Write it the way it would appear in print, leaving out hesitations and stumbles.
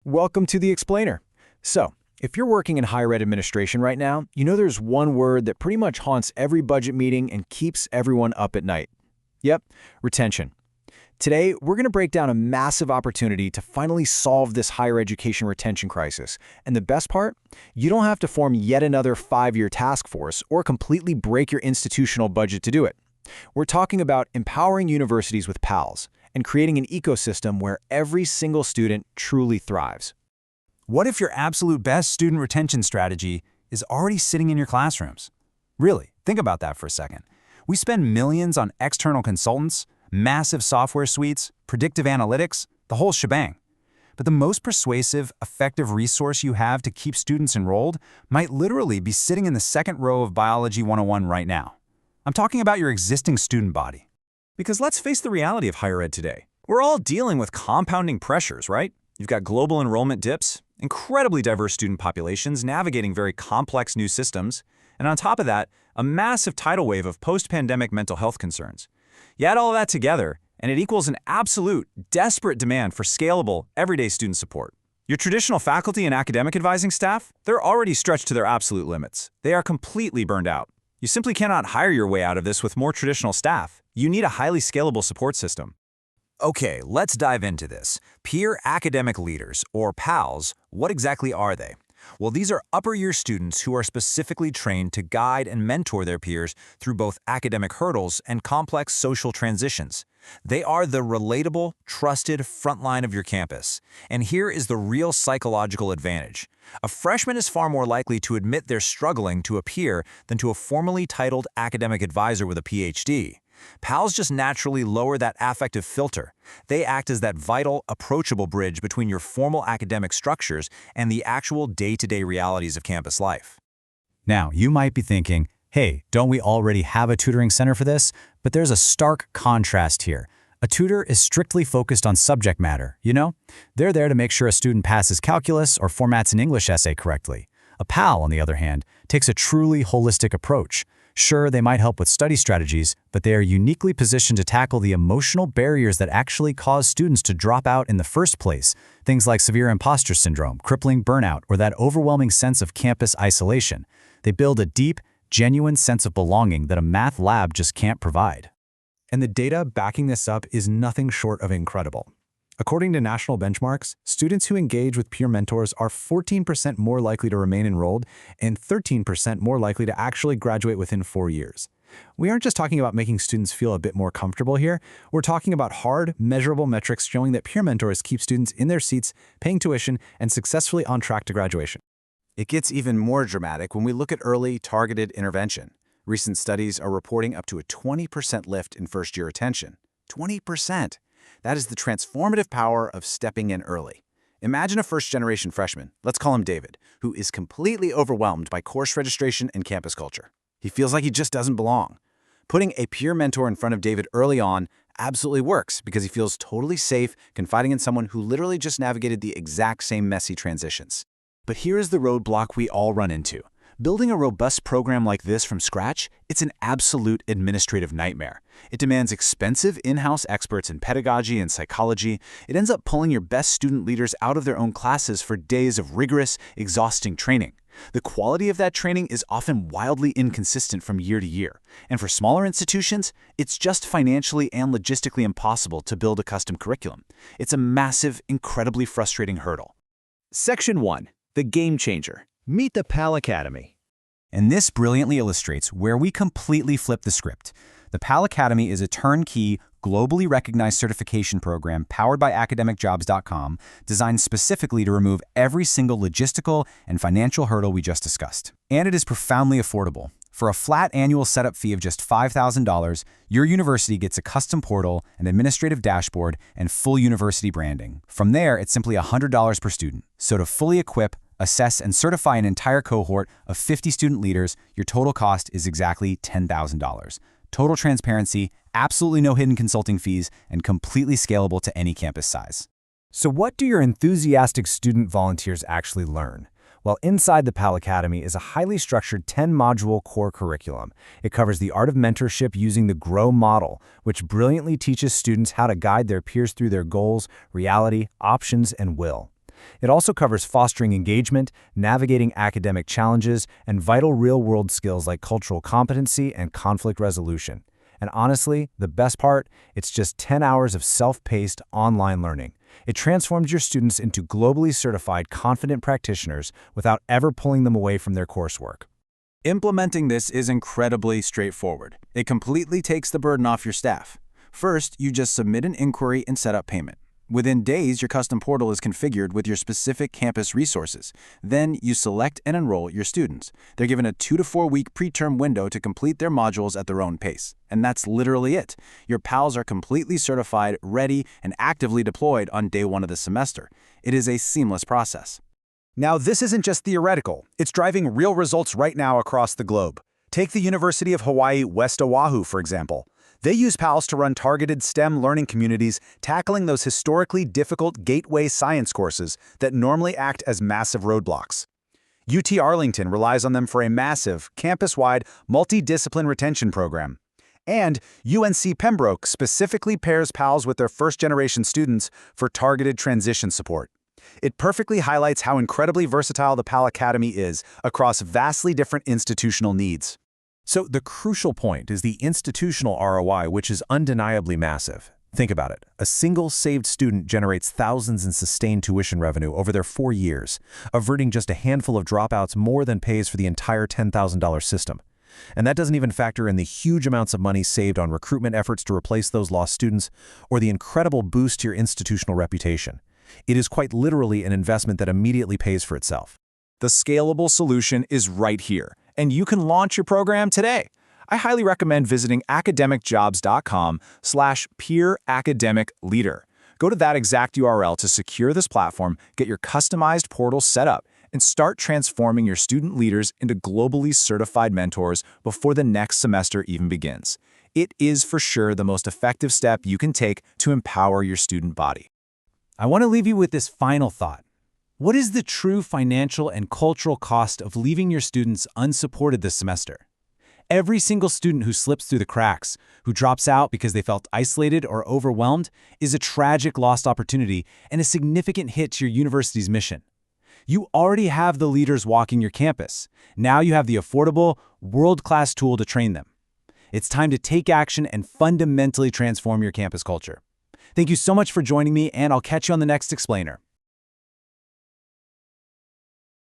Welcome to The Explainer. So, if you're working in higher ed administration right now, you know there's one word that pretty much haunts every budget meeting and keeps everyone up at night. Yep, retention. Today, we're going to break down a massive opportunity to finally solve this higher education retention crisis. And the best part? You don't have to form yet another 5-year task force or completely break your institutional budget to do it. We're talking about empowering universities with PALs and creating an ecosystem where every single student truly thrives. What if your absolute best student retention strategy is already sitting in your classrooms? Really, think about that for a second. We spend millions on external consultants, massive software suites, predictive analytics, the whole shebang. But the most persuasive, effective resource you have to keep students enrolled might literally be sitting in the second row of Biology 101 right now. I'm talking about your existing student body. Because let's face the reality of higher ed today. We're all dealing with compounding pressures, right? You've got global enrollment dips, incredibly diverse student populations navigating very complex new systems, and on top of that, a massive tidal wave of post-pandemic mental health concerns. You add all of that together, and it equals an absolute, desperate demand for scalable, everyday student support. Your traditional faculty and academic advising staff, they're already stretched to their absolute limits. They are completely burned out. You simply cannot hire your way out of this with more traditional staff. You need a highly scalable support system. Okay, let's dive into this. Peer academic leaders, or PALs, what exactly are they? Well, these are upper-year students who are specifically trained to guide and mentor their peers through both academic hurdles and complex social transitions. They are the relatable, trusted front line of your campus. And here is the real psychological advantage. A freshman is far more likely to admit they're struggling to a peer than to a formally titled academic advisor with a PhD. PALs just naturally lower that affective filter. They act as that vital, approachable bridge between your formal academic structures and the actual day-to-day realities of campus life. Now, you might be thinking, hey, don't we already have a tutoring center for this? But there's a stark contrast here. A tutor is strictly focused on subject matter, you know? They're there to make sure a student passes calculus or formats an English essay correctly. A PAL, on the other hand, takes a truly holistic approach. Sure, they might help with study strategies, but they are uniquely positioned to tackle the emotional barriers that actually cause students to drop out in the first place. Things like severe imposter syndrome, crippling burnout, or that overwhelming sense of campus isolation. They build a deep, genuine sense of belonging that a math lab just can't provide. And the data backing this up is nothing short of incredible. According to national benchmarks, students who engage with peer mentors are 14% more likely to remain enrolled and 13% more likely to actually graduate within 4 years. We aren't just talking about making students feel a bit more comfortable here. We're talking about hard, measurable metrics showing that peer mentors keep students in their seats, paying tuition, and successfully on track to graduation. It gets even more dramatic when we look at early, targeted intervention. Recent studies are reporting up to a 20% lift in first-year retention. 20%! That is the transformative power of stepping in early. Imagine a first-generation freshman, let's call him David, who is completely overwhelmed by course registration and campus culture. He feels like he just doesn't belong. Putting a peer mentor in front of David early on absolutely works because he feels totally safe confiding in someone who literally just navigated the exact same messy transitions. But here is the roadblock we all run into. Building a robust program like this from scratch, it's an absolute administrative nightmare. It demands expensive in-house experts in pedagogy and psychology. It ends up pulling your best student leaders out of their own classes for days of rigorous, exhausting training. The quality of that training is often wildly inconsistent from year to year. And for smaller institutions, it's just financially and logistically impossible to build a custom curriculum. It's a massive, incredibly frustrating hurdle. Section 1. The Game Changer. Meet the PAL Academy. And this brilliantly illustrates where we completely flip the script. The PAL Academy is a turnkey, globally recognized certification program powered by academicjobs.com, designed specifically to remove every single logistical and financial hurdle we just discussed. And it is profoundly affordable. For a flat annual setup fee of just $5,000, your university gets a custom portal, an administrative dashboard, and full university branding. From there, it's simply $100 per student. So to fully equip, assess, and certify an entire cohort of 50 student leaders, your total cost is exactly $10,000. Total transparency, absolutely no hidden consulting fees, and completely scalable to any campus size. So what do your enthusiastic student volunteers actually learn? Well, inside the PAL Academy is a highly structured 10-module core curriculum. It covers the art of mentorship using the GROW model, which brilliantly teaches students how to guide their peers through their goals, reality, options, and will. It also covers fostering engagement, navigating academic challenges, and vital real-world skills like cultural competency and conflict resolution. And honestly, the best part, it's just 10 hours of self-paced online learning. It transforms your students into globally certified, confident practitioners without ever pulling them away from their coursework. Implementing this is incredibly straightforward. It completely takes the burden off your staff. First, you just submit an inquiry and set up payment. Within days, your custom portal is configured with your specific campus resources. Then, you select and enroll your students. They're given a 2 to 4 week preterm window to complete their modules at their own pace. And that's literally it. Your PALs are completely certified, ready, and actively deployed on day 1 of the semester. It is a seamless process. Now, this isn't just theoretical. It's driving real results right now across the globe. Take the University of Hawaii West Oahu, for example. They use PALs to run targeted STEM learning communities, tackling those historically difficult gateway science courses that normally act as massive roadblocks. UT Arlington relies on them for a massive, campus-wide, multidiscipline retention program. And UNC Pembroke specifically pairs PALs with their first-generation students for targeted transition support. It perfectly highlights how incredibly versatile the PAL Academy is across vastly different institutional needs. So the crucial point is the institutional ROI, which is undeniably massive. Think about it. A single saved student generates thousands in sustained tuition revenue over their 4 years, averting just a handful of dropouts more than pays for the entire $10,000 system. And that doesn't even factor in the huge amounts of money saved on recruitment efforts to replace those lost students, or the incredible boost to your institutional reputation. It is quite literally an investment that immediately pays for itself. The scalable solution is right here, and you can launch your program today. I highly recommend visiting academicjobs.com/peeracademicleader. Go to that exact URL to secure this platform, get your customized portal set up, and start transforming your student leaders into globally certified mentors before the next semester even begins. It is for sure the most effective step you can take to empower your student body. I want to leave you with this final thought. What is the true financial and cultural cost of leaving your students unsupported this semester? Every single student who slips through the cracks, who drops out because they felt isolated or overwhelmed, is a tragic lost opportunity and a significant hit to your university's mission. You already have the leaders walking your campus. Now you have the affordable, world-class tool to train them. It's time to take action and fundamentally transform your campus culture. Thank you so much for joining me, and I'll catch you on the next Explainer.